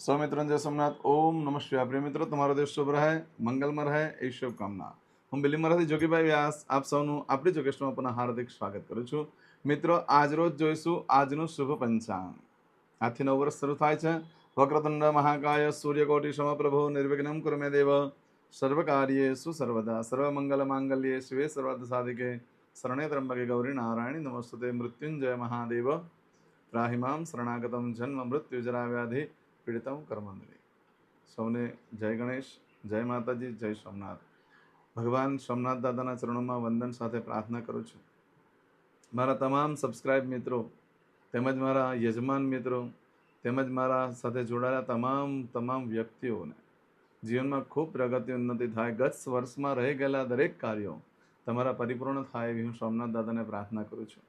मित्रों जय सोमनाथ। ओम नमः शिवाय। प्रिय मित्रों, તમારો દિવસ શુભ રહે, મંગલમય રહે એ શુભકામના। હું બિલીમરાથી જોગીભાઈ વ્યાસ આપ સૌનું આપણી જોગેશમાં પુનઃ હાર્દિક સ્વાગત કરું છું। મિત્રો, આજ રોજ જોઈશું આજનું શુભ પંચાંગ। આજથી નવું વર્ષ શરૂ થાય છે। વક્રતુંડ મહાકાય સૂર્યકોટિ સમપ્રભો નિર્વિઘ્નમ કુરુ મે દેવ સર્વકાર્યેષુ સર્વદા સર્વમંગલ માંગલ્યે શિવે સર્વાર્થ સાધિકે શરણે ત્રંબકે ગૌરી નારાયણી નમસ્તુતે મૃત્યુંજય મહાદેવ ત્રાહિમામ શરણાગતમ જન્મ મૃત્યુ જરા વ્યાધિ પીડિતમ કર્મંદરી। સૌને જય ગણેશ, જય માતાજી, જય સોમનાથ। ભગવાન સોમનાથ દાદાના ચરણોમાં વંદન સાથે પ્રાર્થના કરું છું। મારા તમામ સબસ્ક્રાઇબ મિત્રો તેમજ મારા યજમાન મિત્રો તેમજ મારા સાથે જોડાયેલા તમામ વ્યક્તિઓને જીવનમાં ખૂબ પ્રગતિ ઉન્નતિ થાય, ગત વર્ષમાં રહી ગયેલા દરેક કાર્યો તમારા પરિપૂર્ણ થાય એવી હું સોમનાથ દાદાને પ્રાર્થના કરું છું।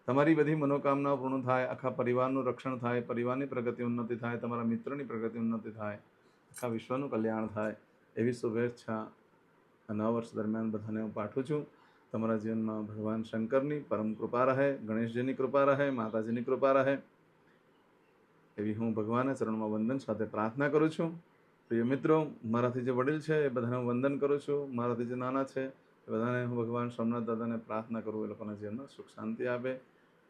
તમારી બધી મનોકામનાઓ પૂર્ણ થાય, આખા પરિવારનું રક્ષણ થાય, પરિવારની પ્રગતિ ઉન્નતિ થાય, તમારા મિત્રોની પ્રગતિ ઉન્નતિ થાય, આખા વિશ્વનું કલ્યાણ થાય એવી શુભેચ્છા નવા વર્ષ દરમિયાન બધાને હું પાઠવું છું। તમારા જીવનમાં ભગવાન શંકરની પરમ કૃપા રહે, ગણેશજીની કૃપા રહે, માતાજીની કૃપા રહે એવી હું ભગવાનના ચરણમાં વંદન સાથે પ્રાર્થના કરું છું। પ્રિય મિત્રો, મારાથી જે વડીલ છે એ બધાને હું વંદન કરું છું। મારાથી જે નાના છે એ બધાને હું ભગવાન સોમનાથ દાદાને પ્રાર્થના કરું એ લોકોના જીવનમાં સુખ શાંતિ આપે,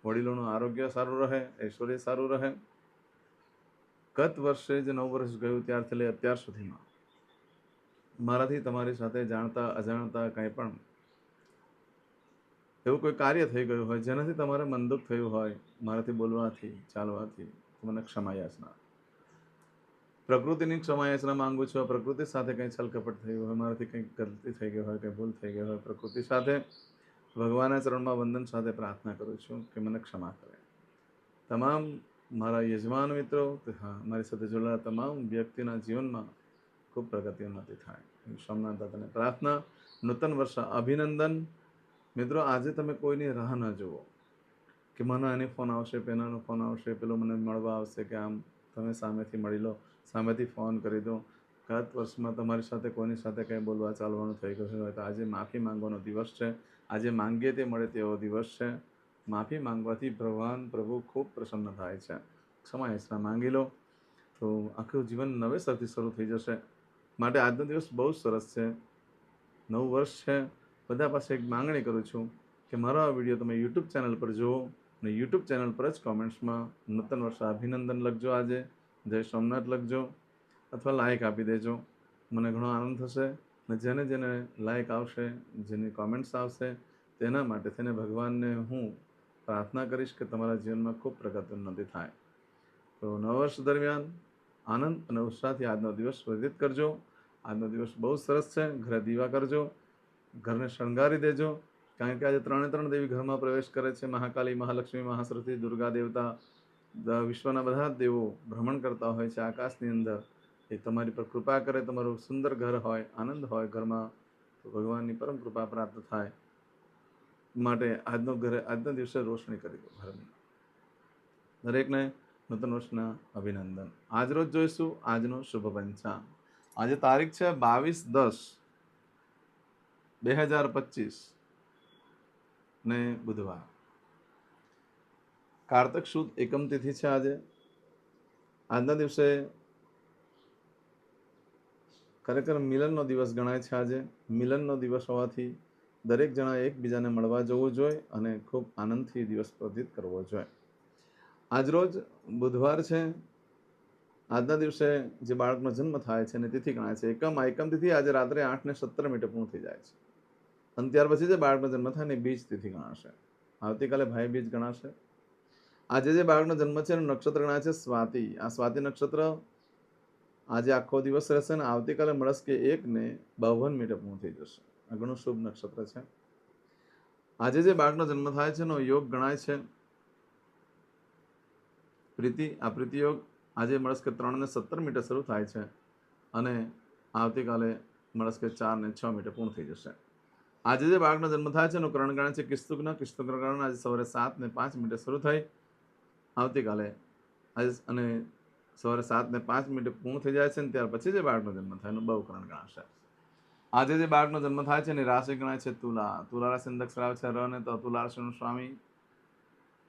વડીલોનું આરોગ્ય સારું રહે, ઐશ્વર્ય સારું રહે। ગત વર્ષે જે નવું વર્ષ ગયું ત્યારથી લઈ અત્યાર સુધીમાં મારાથી તમારી સાથે જાણતા અજાણતા કંઈ પણ એવું કોઈ કાર્ય થઈ ગયું હોય જેનાથી તમારે મન દુઃખ થયું હોય, મારાથી બોલવાથી ચાલવાથી, મને ક્ષમા યાચના। પ્રકૃતિની ક્ષમા યાચના માંગુ છું। પ્રકૃતિ સાથે કંઈ છલકપટ થયું હોય, મારાથી કંઈક ગલતી થઈ ગઈ હોય, કંઈ ભૂલ થઈ ગઈ હોય, પ્રકૃતિ સાથે ભગવાનના ચરણમાં વંદન સાથે પ્રાર્થના કરું છું કે મને ક્ષમા કરે। તમામ મારા યજમાન મિત્રો તથા મારી સાથે જોડાયેલા તમામ વ્યક્તિના જીવનમાં ખૂબ પ્રગતિ ઉન્નતિ થાય સોમનાથ દાદાને પ્રાર્થના। નૂતન વર્ષ અભિનંદન। મિત્રો, આજે તમે કોઈની રાહ ન જુઓ કે મને આની ફોન આવશે, પેલાનો ફોન આવશે, પેલો મને મળવા આવશે કે આમ તમે સામેથી મળી લો, સામેથી ફોન કરી દો। ગત વર્ષમાં તમારી સાથે કોઈની સાથે કંઈ બોલવા ચાલવાનું થઈ ગયું હોય તો આજે માફી માંગવાનો દિવસ છે। આજે માંગીએ તે મળે તેવો દિવસ છે। માફી માંગવાથી ભગવાન પ્રભુ ખૂબ પ્રસન્ન થાય છે। ક્ષમા યાચના માંગી લો તો આખું જીવન નવેસરથી શરૂ થઈ જશે। માટે આજનો દિવસ બહુ સરસ છે, નવું વર્ષ છે। બધા પાસે એક માંગણી કરું છું કે મારો આ વિડીયો તમે યુટ્યુબ ચેનલ પર જુઓ અને યુટ્યુબ ચેનલ પર જ કોમેન્ટ્સમાં નૂતન વર્ષ અભિનંદન લખજો, આજે જય સોમનાથ લખજો અથવા લાઇક આપી દેજો, મને ઘણો આનંદ થશે। અને જેને જેને લાઇક આવશે, જેની કોમેન્ટ્સ આવશે તેના માટે થઈને ભગવાનને હું પ્રાર્થના કરીશ કે તમારા જીવનમાં ખૂબ પ્રગતિ ઉન્નતિ થાય। તો નવા વર્ષ દરમિયાન આનંદ અને ઉત્સાહથી આજનો દિવસ વ્યતીત કરજો। આજનો દિવસ બહુ સરસ છે। ઘરે દીવા કરજો, ઘરને શણગારી દેજો, કારણ કે આજે 3 દેવી ઘરમાં પ્રવેશ કરે છે। મહાકાલી, મહાલક્ષ્મી, મહાસરસ્વતી, દુર્ગા દેવતા, વિશ્વના બધા જ દેવો ભ્રમણ કરતા હોય છે આકાશની અંદર। એ તમારી પર કૃપા કરે, તમારું સુંદર ઘર હોય, આનંદ હોય ઘરમાં, તો ભગવાનની પરમ કૃપા પ્રાપ્ત થાય માટે આજના દિવસે રોશની કરી દો ઘરની। દરેકને નૂતન વર્ષના અભિનંદન। આજ રોજ જોઈશું આજનું શુભ પંચાંગ। આજે તારીખ છે 22/10/2025 ને બુધવાર, કારતક સુદ એકમ તિથિ છે। આજના દિવસે ખરેખર મિલનનો દિવસ ગણાય છે। આજે મિલનનો દિવસ હોવાથી દરેક જણા એકબીજાને મળવા જવું જોઈએ અને ખૂબ આનંદથી દિવસ વ્યતીત કરવો જોઈએ। આજરોજ બુધવાર છે। આજના દિવસે જે બાળકનો જન્મ થાય છે અને તિથિ ગણાય છે એકમ તિથિ આજે રાત્રે 8:17 પૂર્ણ થઈ જાય છે અને ત્યાર પછી જે બાળકનો જન્મ થાય ને બીજ તિથિ ગણાશે। આવતીકાલે ભાઈ બીજ ગણાશે। આજે જે બાળકનો જન્મ છે એનું નક્ષત્ર ગણાય છે સ્વાતિ। આ સ્વાતિ નક્ષત્ર આજે આખો દિવસ રહેશે અને આવતીકાલે મળસ્કે 1:52 પૂર્ણ થઈ જશે। આ ઘણું શુભ નક્ષત્ર છે। આજે જે બાળકનો જન્મ થાય છે એનો યોગ ગણાય છે પ્રીતિ। આ પ્રીતિ યોગ આજે મળસ્કે 3:17 શરૂ થાય છે અને આવતીકાલે મળસ્કે 4:06 પૂર્ણ થઈ જશે। આજે જે બાળકનો જન્મ થાય છે એનું કરણ ગણાય છે કિસ્તુગ્ન। કિસ્તુગ્ન કરણ આજે સવારે 7:05 શરૂ થઈ આવતીકાલે આજે અને સવારે 7:05 પૂર્ણ થઈ જાય છે અને ત્યાર પછી જે બાળકનો જન્મ થાય એનું બહુકરણ ગણાશે। આજે જે બાળકનો જન્મ થાય છે એની રાશિ ગણાય છે તુલા। તુલા રાશિ અક્ષર આવે છે ર ને તો તુલા રાશિનો સ્વામી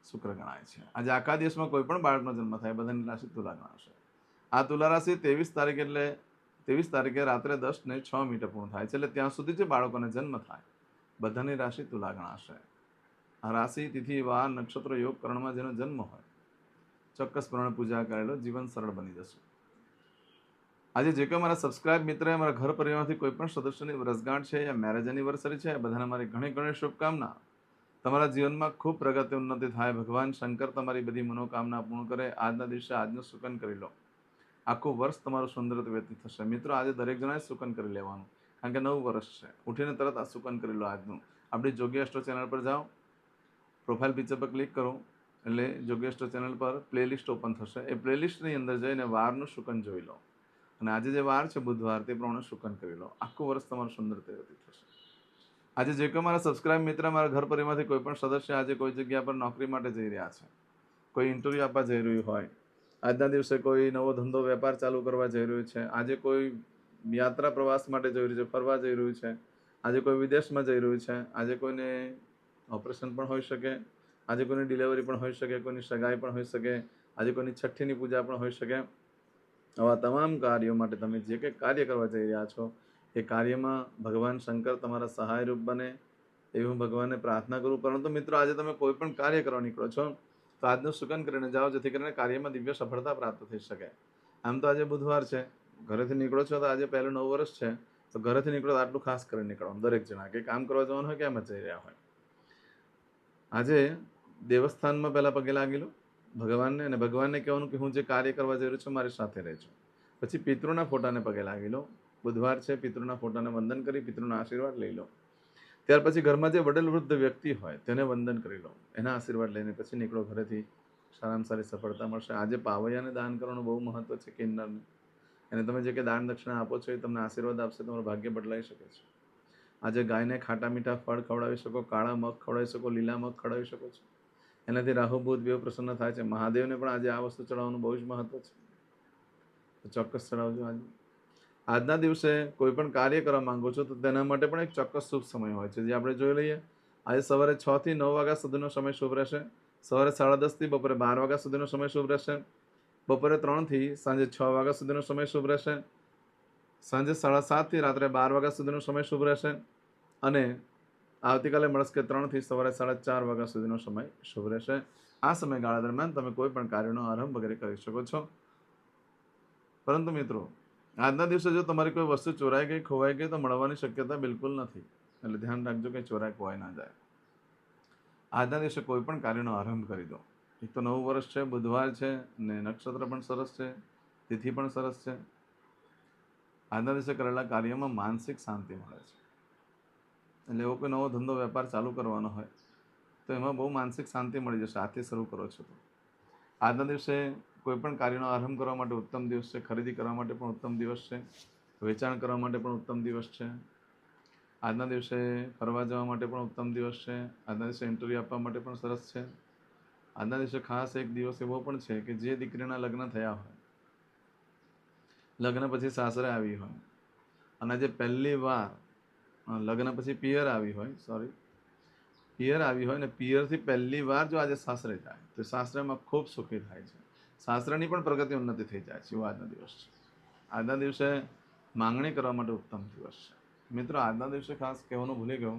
શુક્ર ગણાય છે। આજે આખા દિવસમાં કોઈ પણ બાળકનો જન્મ થાય બધાની રાશિ તુલા ગણાશે। આ તુલા રાશિ 23 તારીખે રાત્રે 10:06 પૂર્ણ થાય છે, એટલે ત્યાં સુધી જે બાળકોને જન્મ થાય બધાની રાશિ તુલા ગણાશે. આ રાશિ તિથિ વાર નક્ષત્ર યોગ કરણમાં જેનો જન્મ હોય ચોક્કસપણે પૂજા કરેલો જીવન સરળ બની જશે. આજે જે કોઈ મારા સબસ્ક્રાઇબ મિત્ર મારા ઘર પરિવારમાંથી કોઈ પણ સદસ્યની વર્ષગાંઠ છે યા મેરેજ એનિવર્સરી છે, બધાને મારી ઘણી ઘણી શુભકામના. તમારા જીવનમાં ખૂબ પ્રગતિ ઉન્નતિ થાય. ભગવાન શંકર તમારી બધી મનોકામના પૂર્ણ કરે. આજના દિવસે આજનું સુકન કરી લો. આખું વર્ષ તમારું સુંદર વ્યતીત થશે. મિત્રો આજે દરેક જણાએ સુકન કરી લેવાનું, કારણ કે નવું વર્ષ છે. ઉઠીને તરત આ સુકન કરી લો આજનું. આપણી જોગી એસ્ટ્રો ચેનલ પર જાઓ, પ્રોફાઇલ પિક્ચર પર ક્લિક કરો એટલે જોગી એસ્ટ્રો ચેનલ પર પ્લેલિસ્ટ ઓપન થશે. એ પ્લેલિસ્ટની અંદર જઈને વારનું સુકન જોઈ લો અને આજે જે વાર છે બુધવાર, તે પ્રમાણે સુકન કરી લો. આખું વર્ષ તમારું સુંદર વ્યતીત થશે. આજે જે કોઈ મારા સબસ્ક્રાઇબ મિત્ર મારા ઘર પરિવારમાંથી કોઈ પણ સદસ્ય આજે કોઈ જગ્યા પર નોકરી માટે જઈ રહ્યા છે, કોઈ ઇન્ટરવ્યૂ આપવા જઈ રહ્યું હોય, આજના દિવસે કોઈ નવો ધંધો વેપાર ચાલુ કરવા જઈ રહ્યું છે, આજે કોઈ યાત્રા પ્રવાસ માટે જઈ રહ્યું છે, ફરવા જઈ રહ્યું છે, આજે કોઈ વિદેશમાં જઈ રહ્યું છે, આજે કોઈને ઓપરેશન પણ હોઈ શકે, આજે કોઈની ડિલિવરી પણ હોઈ શકે, કોઈની સગાઈ પણ હોઈ શકે, આજે કોઈની છઠ્ઠીની પૂજા પણ હોઈ શકે. આવા તમામ કાર્યો માટે તમે જે કંઈ કાર્ય કરવા જઈ રહ્યા છો એ કાર્યમાં ભગવાન શંકર તમારા સહાયરૂપ બને એવી હું ભગવાનને પ્રાર્થના કરું. પરંતુ મિત્રો આજે તમે કોઈ પણ કાર્ય કરવા નીકળો છો તો આજનું સુકન કરીને જાઓ, જેથી કરીને કાર્યમાં દિવ્ય સફળતા પ્રાપ્ત થઈ શકે. આમ તો આજે બુધવાર છે, ઘરેથી નીકળો છો તો આજે પહેલું 9 વર્ષ છે, તો ઘરેથી નીકળો તો આટલું ખાસ કરીને નીકળવાનું. દરેક જણા કે કામ કરવા જવાનું હોય કે એમ જ જઈ રહ્યા હોય, આજે દેવસ્થાનમાં પહેલાં પગે લાગી લો ભગવાનને, અને ભગવાનને કહેવાનું કે હું જે કાર્ય કરવા જઈ રહ્યો છું મારી સાથે રહેજો. પછી પિતૃના ફોટાને પગે લાગી લો. બુધવાર છે, પિતૃના ફોટાને વંદન કરી પિતૃના આશીર્વાદ લઈ લો. ત્યાર પછી ઘરમાં જે વડીલ વૃદ્ધ વ્યક્તિ હોય તેને વંદન કરી લો, એના આશીર્વાદ લઈને પછી નીકળો ઘરેથી. સારામાં સારી સફળતા મળશે. આજે પાવૈયાને દાન કરવાનું બહુ મહત્વ છે. કિન્નરને એને તમે જે કે દાન દક્ષિણા આપો છો એ તમને આશીર્વાદ આપશે, તમારું ભાગ્ય બદલાઈ શકે છે. આજે ગાયને ખાટા મીઠા ફળ ખવડાવી શકો, કાળા મગ ખવડાવી શકો, લીલા મગ ખવડાવી શકો છો. એનાથી રાહુ બુધ બેવ પ્રસન્ન થાય છે. મહાદેવને પણ આજે આ વસ્તુ ચડાવવાનું બહુ જ મહત્વ છે, તો ચોક્કસ ચડાવજો. આજના દિવસે કોઈ પણ કાર્ય કરવા માંગો છો તો તેના માટે પણ એક ચોક્કસ શુભ સમય હોય છે, જે આપણે જોઈ લઈએ. આજે સવારે 6 થી 9 વાગ્યા સુધીનો સમય શુભ રહેશે. સવારે 10:30 થી બપોરે 12 વાગ્યા સુધીનો સમય શુભ રહેશે. બપોરે 3 થી સાંજે 6 વાગ્યા સુધીનો સમય શુભ રહેશે. સાંજે 7:30 થી રાત્રે 12 વાગ્યા સુધીનો સમય શુભ રહેશે. અને આવતીકાલે મળસ્કે 3 થી સવારે 4:30 વાગ્યા સુધીનો સમય શુભ રહેશે. આ સમયગાળા દરમિયાન તમે કોઈ પણ કાર્યનો આરંભ વગેરે કરી શકો છો. પરંતુ મિત્રો આજના દિવસે જો તમારી કોઈ વસ્તુ ચોરાઈ ગઈ, ખોવાઈ ગઈ તો મળવાની શક્યતા બિલકુલ નથી, એટલે ધ્યાન રાખજો કે ચોરાઈ ખોવાઈ ના જાય. આજના દિવસે કોઈ પણ કાર્યનો આરંભ કરી દો. એક તો નવું વર્ષ છે, બુધવાર છે, ને નક્ષત્ર પણ સરસ છે, તિથિ પણ સરસ છે. આજના દિવસે કરેલા કાર્યમાં માનસિક શાંતિ મળે છે. એટલે એવો કોઈ નવો ધંધો વેપાર ચાલુ કરવાનો હોય તો એમાં બહુ માનસિક શાંતિ મળી જશે. આજથી શરૂ કરો છો તો આજના દિવસે કોઈ પણ કાર્યનો આરંભ કરવા માટે ઉત્તમ દિવસ છે. ખરીદી કરવા માટે પણ ઉત્તમ દિવસ છે. વેચાણ કરવા માટે પણ ઉત્તમ દિવસ છે. આજના દિવસે ફરવા જવા માટે પણ ઉત્તમ દિવસ છે. આજના દિવસે ઇન્ટરવ્યૂ આપવા માટે પણ સરસ છે. આજના દિવસે ખાસ એક દિવસ એવો પણ છે કે જે દીકરીના લગ્ન થયા હોય, લગ્ન પછી સાસરે આવી હોય, અને આજે પહેલી વાર લગ્ન પછી પિયર આવી હોય ને પિયરથી પહેલી વાર જો આજે સાસરે જાય તો સાસરામાં ખૂબ સુખી થાય છે. સાસરાની પણ પ્રગતિ ઉન્નતિ થઈ જાય છે. એવો આજનો દિવસ છે. આજના દિવસે માંગણી કરવા માટે ઉત્તમ દિવસ છે. મિત્રો આજના દિવસે ખાસ કહેવાનું ભૂલી ગયો,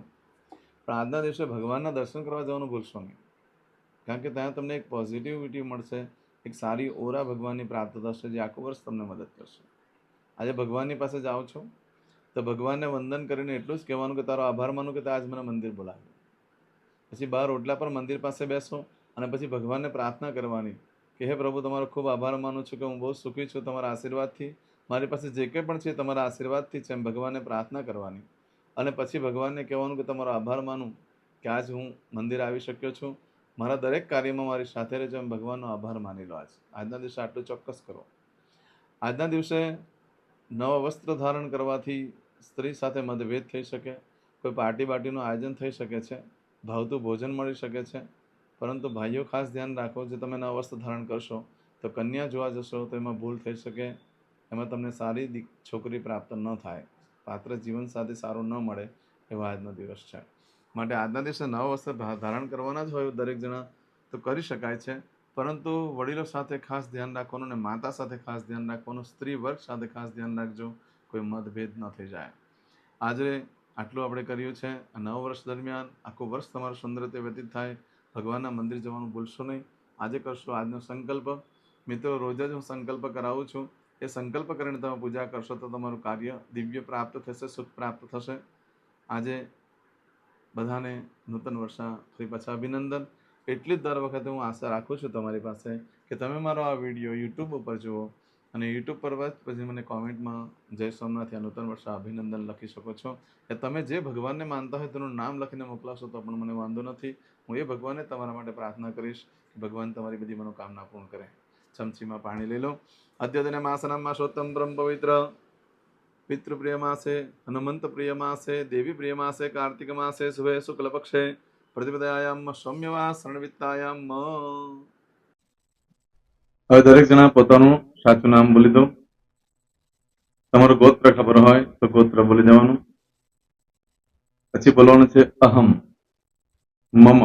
પણ આજના દિવસે ભગવાનના દર્શન કરવા જવાનું ભૂલશો નહીં, કારણ કે ત્યાં તમને એક પોઝિટિવિટી મળશે, એક સારી ઓરા ભગવાનની પ્રાપ્ત થશે, જે આખું વર્ષ તમને મદદ કરશે. આજે ભગવાનની પાસે જાઓ છો તો ભગવાનને વંદન કરીને એટલું જ કહેવાનું કે તારો આભાર માનું કે આજ મને મંદિર બોલાવ્યું. પછી બહાર ઓટલા પર મંદિર પાસે બેસો અને પછી ભગવાનને પ્રાર્થના કરવાની કે હે પ્રભુ, તમારો ખૂબ આભાર માનું છું કે હું બહુ સુખી છું તમારા આશીર્વાદથી. મારી પાસે જે કંઈ પણ છે તમારા આશીર્વાદથી છે. એમ ભગવાનને પ્રાર્થના કરવાની અને પછી ભગવાનને કહેવાનું કે તમારો આભાર માનું કે આજ હું મંદિર આવી શક્યો છું, મારા દરેક કાર્યમાં મારી સાથે રહેજો. એમ ભગવાનનો આભાર માની લો. આજના દિવસે આટલું ચોક્કસ કરો. આજના દિવસે નવા વસ્ત્ર ધારણ કરવાથી સ્ત્રી સાથે મતભેદ થઈ શકે, કોઈ પાર્ટી બાર્ટીનું આયોજન થઈ શકે છે, ભાવતું ભોજન મળી શકે છે. પરંતુ ભાઈઓ ખાસ ધ્યાન રાખો, જે તમે નવા વસ્ત્ર ધારણ કરશો તો કન્યા જોવા જશો તો એમાં ભૂલ થઈ શકે, એમાં તમને સારી છોકરી પ્રાપ્ત ન થાય, પાત્ર જીવનસાથી સારું ન મળે, એવો આજનો દિવસ છે. માટે આજના દિવસે નવા વસ્ત્ર ધારણ કરવાના જ હોય દરેક જણા તો કરી શકાય છે, પરંતુ વડીલો સાથે ખાસ ધ્યાન રાખવાનું અને માતા સાથે ખાસ ધ્યાન રાખવાનું, સ્ત્રી વર્ગ સાથે ખાસ ધ્યાન રાખજો, કોઈ મતભેદ ન થઈ જાય. આજે આટલું આપણે કર્યું છે. આ 9 વર્ષ દરમિયાન આખું વર્ષ તમારું સુંદર રીતે વ્યતીત થાય. ભગવાનના મંદિર જવાનું ભૂલશો નહીં. આજે કરશો આજનો સંકલ્પ. મિત્રો, રોજ જ હું સંકલ્પ કરાવું છું. એ સંકલ્પ કરીને તમે પૂજા કરશો તો તમારું કાર્ય દિવ્ય પ્રાપ્ત થશે, સુખ પ્રાપ્ત થશે. આજે બધાને નૂતન વર્ષા ફરી પાછા અભિનંદન. એટલી જ દર વખતે હું આશા રાખું છું તમારી પાસે કે તમે મારો આ વિડીયો યુટ્યુબ ઉપર જુઓ અને યુટ્યુબ પર પછી મને કોમેન્ટમાં જય સોમનાથ યા નૂતન વર્ષા અભિનંદન લખી શકો છો. કે તમે જે ભગવાનને માનતા હોય તેનું નામ લખીને મોકલાશો તો પણ મને વાંધો નથી. હું એ ભગવાનને તમારા માટે પ્રાર્થના કરીશ કે ભગવાન તમારી બધી મનોકામના પૂર્ણ કરે. ચમચીમાં પાણી લઈ લો. અદ્યતને માસનામ માસોત્તમ બ્રહ્મ પવિત્ર પિતૃપ્રિય માસે, હનુમંત પ્રિય માસે, દેવી પ્રિય માસે, કાર્તિક માસે, શુભે શુક્લ પક્ષે, પ્રતિપદાયામ સૌમ્યવા શરણવિત્તાયામ. હવે દરેક જણા પોતાનું સાચું નામ બોલી દો. તમારું ગોત્ર ખબર હોય તો ગોત્ર બોલી દેવાનું. પછી બોલવાનું છે અહમ, મમ,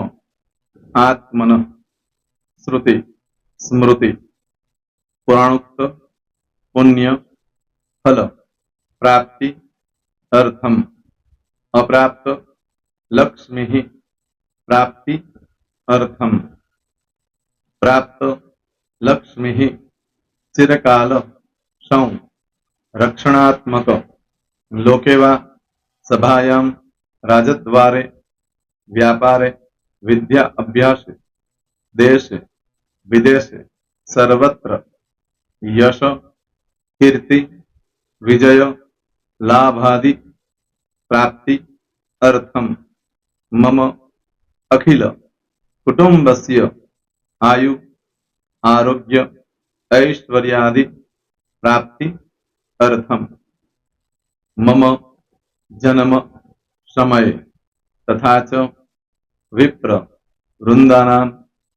આત્મન, શ્રુતિ, સ્મૃતિ, પુરાણોક્ત, પુણ્ય, ફલ, પ્રાપ્તિ, અર્થમ, અપ્રાપ્ત, લક્ષ્મી, પ્રાપ્તિ, અર્થમ, પ્રાપ્ત, લક્ષ્મી, ચિરકાલ, સૌ, રક્ષણાત્મક, લોકેવા, સભાયામ, રાજદ્વારે, વ્યાપારે, વિદ્યા અભ્યાસે, દેશે વિદેશે, સર્વત્ર, યશ, કીર્તિ, વિજય, લાભાદિ, પ્રાપ્તિ, અર્થમ, મમ, અખિલ કુટુંબસ્ય, આયુ, આરોગ્ય, ऐश्वर्यादि, प्राप्ति, अर्थम, मम, जन्म, समय, तथा च विप्र वृंदानां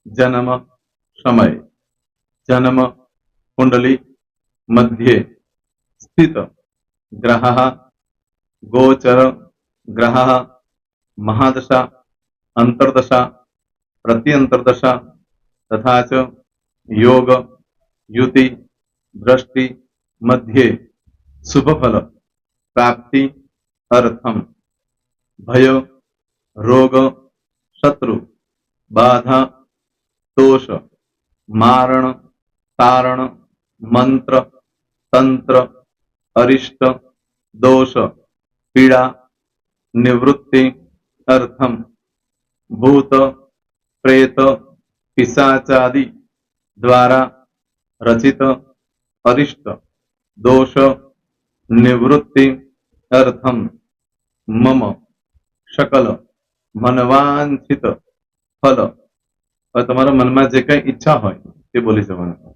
जन्म समय, जन्म कुंडली मध्ये स्थित ग्रहः, गोचर ग्रहः, महादशा, अंतर्दशा, प्रत्यंतर्दशा, तथा च योग, युति, दृष्टि मध्ये शुभ फल प्राप्ति अर्थम, भय, रोग, शत्रु, बाधा, दोष, मारण, तारण, मंत्र, तंत्र, अरिष्ट, दोष, पीड़ा, निवृत्ति अर्थम, भूत, प्रेत, पिशाचादि द्वारा रचित अरिष्ट दोष निवृत्ति अर्थम, मम सकल मनवांछित फल. તમારા મનમાં જે કઈ ઈચ્છા હોય તે બોલી જવાનું.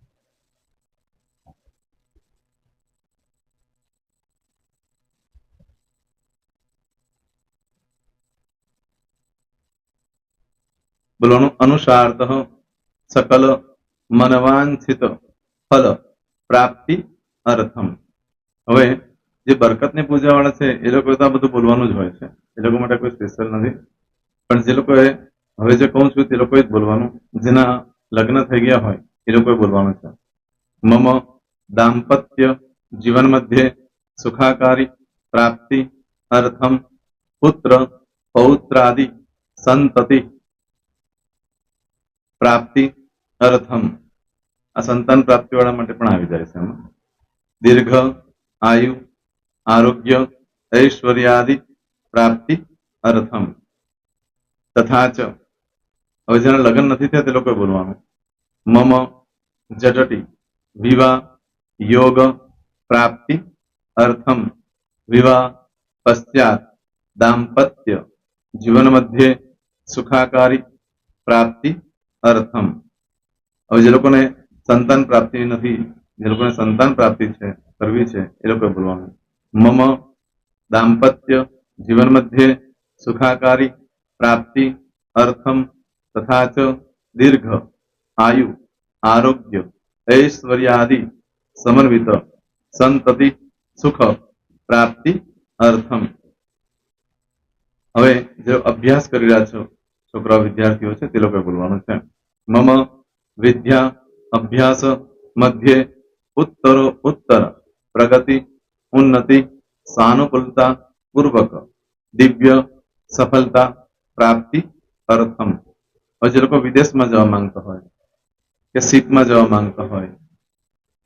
બોલવાનું અનુસારતઃ सकल मनवांछित फल प्राप्ति अर्थम. હવે જે બરકતની પૂજા વાળા છે એ લોકો તો આ બધું બોલવાનું જ હોય છે. એ લોકો માટે કોઈ સ્પેશિયલ નથી. પણ જે લોકોએ હવે જે કહું છું તે લોકોએ જ બોલવાનું. જેના લગ્ન થઈ ગયા હોય એ લોકોએ બોલવાનું છે. મમ દાંપત્ય જીવન મધ્યે સુખાકારી પ્રાપ્તિ અર્થમ પુત્ર પૌત્રાદિ સંતતિ પ્રાપ્તિ અર્થમ. આ સંતાન પ્રાપ્તિ વાળા માટે પણ આવી જાય છે. દીર્ઘ આયુ આરોગ્ય ઐશ્વર્યાદિ પ્રાપ્તિ અર્થમ. તથા ચ હવે જેના લગ્ન નથી થયા તે લોકોએ બોલવાનું. મમ જટટી વિવાહ યોગ પ્રાપ્તિ અર્થમ વિવાહ પશ્ચાત દાંપત્ય જીવન મધ્યે સુખાકારી પ્રાપ્તિ અર્થમ. હવે જે લોકોને સંતાન પ્રાપ્તિ નથી, જે લોકોને સંતાન પ્રાપ્તિ છે કરવી છે એ લોકોએ બોલવાનું. મમ દાંપત્ય જીવન મધ્યે સુખાકારી પ્રાપ્તિ અર્થમ તથા ચ દીર્ઘ આયુ આરોગ્ય ऐश्वर्यादि समन्वित संतति सुख प्राप्ति अर्थम. હવે જે અભ્યાસ કરી રહ્યા છો છોકરા વિદ્યાર્થીઓ છે તે લોકોએ બોલવાનું છે. મમ विद्या अभ्यास मध्ये उत्तरो उत्तर प्रगति उन्नति सानुकूलता पूर्वक दिव्य सफलता प्राप्ति अर्थम। और जो लोग विदेश में जवा मांगता हो કે સીટમાં જવા માંગતા હોય,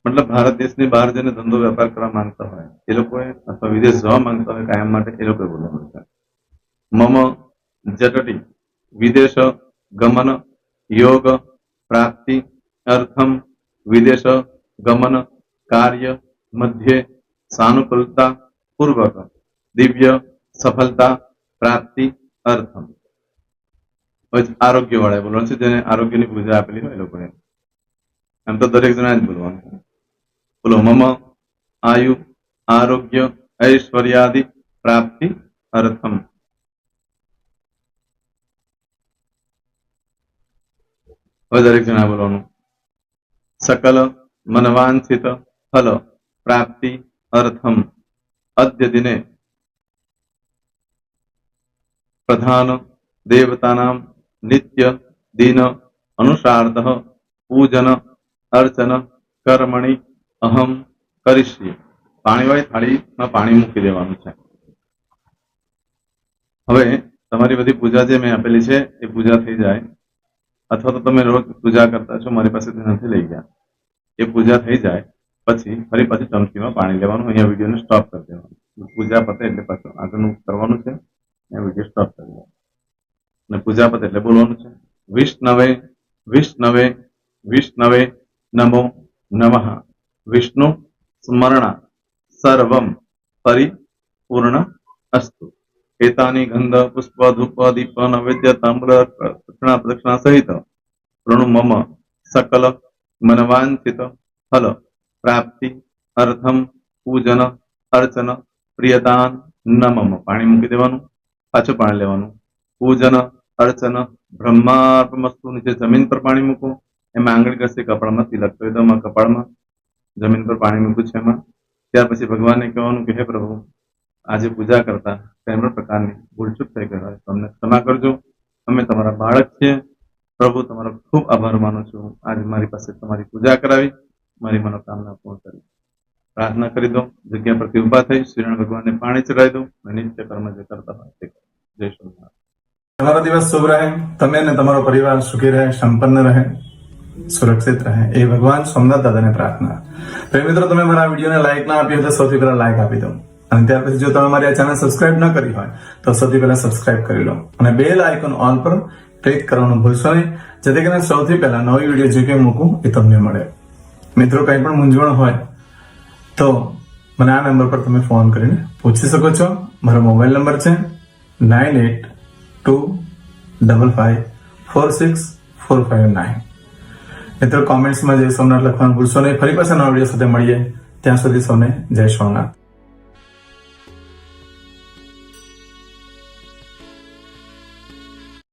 મતલબ ભારત દેશની બહાર જઈને ધંધો વેપાર કરવા માંગતા હોય એ લોકોએ, અથવા વિદેશ જવા માંગતા હોય કાયમ માટે, એ લોકોએ બોલવાનું છે મમ જટટી વિદેશ ગમન યોગ પ્રાપ્તિ અર્થમ વિદેશ ગમન કાર્ય મધ્યે સાનુકૂલતા પૂર્વક દિવ્ય સફળતા પ્રાપ્તિ અર્થમ। આરોગ્ય વાળા બોલવાનું છે, જેને આરોગ્યની પૂજા આપેલી હોય એ લોકોએ। એમ તો દરેક જણા જ બોલવાનું છે। બોલો મમ આયુ આરોગ્ય ऐश्वर्यादि प्राप्ति अर्थम। दरेक जना बोलવાનું सकल मनवांछित फल प्राप्ति अर्थम अद्य दिने प्रधान देवतानां नित्य दिन अनुसारतः पूजन अर्चन कर्मणि अहम करिष्ये। पाणीवाળી થાળીમાં પાણી મૂકી દેવાનું છે। હવે તમારી બધી પૂજા જે મેં આપેલી છે એ પૂજા થઈ જાય, અથવા તો તમે રોજ પૂજા કરતા છો, મારી પાસેથી નથી લઈ ગયા, એ પૂજા થઈ જાય પછી ફરી પાછી ચમચીમાં પાણી લેવાનું। અહીંયા વિડીયોને સ્ટોપ કરી દેવાનું। પૂજા પતે એટલે પાછું આગળનું કરવાનું છે। અહીંયા વિડીયો સ્ટોપ કરી દેવાનો અને પૂજા પતે એટલે બોલવાનું છે વિષ્ણવે વિષ્ણવે વિષ્ણવે નમો નમઃ વિષ્ણુ સ્મરણ सर्वं परिपूर्ण अस्तु। एतानि गंध पुष्प धूप दीप नैवेद्य ताम्र दक्षिणा प्रदक्षिणा सहित ऋणु मम सकल मनवांछित फल प्राप्ति अर्थम पूजन अर्चन प्रियदान न मम। पाणी मूकी देवानुं, पाछुं पाणी लेवानुं। पूजन अर्चन ब्रह्मार्पणमस्तु। नीचे जमीन पर पाणी मूको, एमां आंगળી घसी कपाळमां तिलक કરી દો। कपाळमां जमीन पर पाणी मूक्યું છે એમાં। ત્યાર પછી ભગવાનને કહેવાનું કે હે પ્રભુ, આજે પૂજા કરતા કોઈ પણ પ્રકારની ભૂલચૂક થઈ ગઈ હોય તો અમને ક્ષમા કરજો। અમે તમારા બાળક છીએ પ્રભુ, તમારો ખૂબ આભાર માનું છું। આજે મારી પાસે તમારી પૂજા કરાવી, મારી મનોકામના પૂર્ણ કરી। પ્રાર્થના કરી દો, જગ્યા પરથી ઊભા થઈ શ્રીનારાયણ ભગવાનને પાણી ચડાવી દો અને નિત્ય કર્મ જે કરતા હોય તે કરો। જય શ્રી તમારો દિવસ શુભ રહે, તમે અને તમારો પરિવાર સુખી રહે, સંપન્ન રહે, સુરક્ષિત રહે, એ ભગવાન સોમનાથ દાદાને પ્રાર્થના। તો મિત્રો, તમે મારા વિડીયોને લાઈક ના આપી હોય તો સૌથી પહેલા લાઈક આપી દો, અને ત્યાર પછી જો તમે મારી આ ચેનલ સબસ્ક્રાઇબ ન કરી હોય તો સૌથી પહેલા સબસ્ક્રાઇબ કરી લો અને બેલ આઇકોન ઓલ પર ક્લિક કરવાનું ભૂલશો નહીં, જેથી કરીને સૌથી પહેલા નવી વિડીયો જે કંઈ મૂકું એ તમને મળે। મિત્રો, કંઈ પણ મૂંઝવણ હોય તો મને આ નંબર પર તમે ફોન કરીને પૂછી શકો છો। મારો મોબાઈલ નંબર છે 9825546459। મિત્રો, કોમેન્ટ્સમાં જય સોમનાથ લખવાનું ભૂલશો નહીં। ફરી પાછા નવા વિડીયો સાથે મળીએ, ત્યાં સુધી સૌને જય સોમનાથ।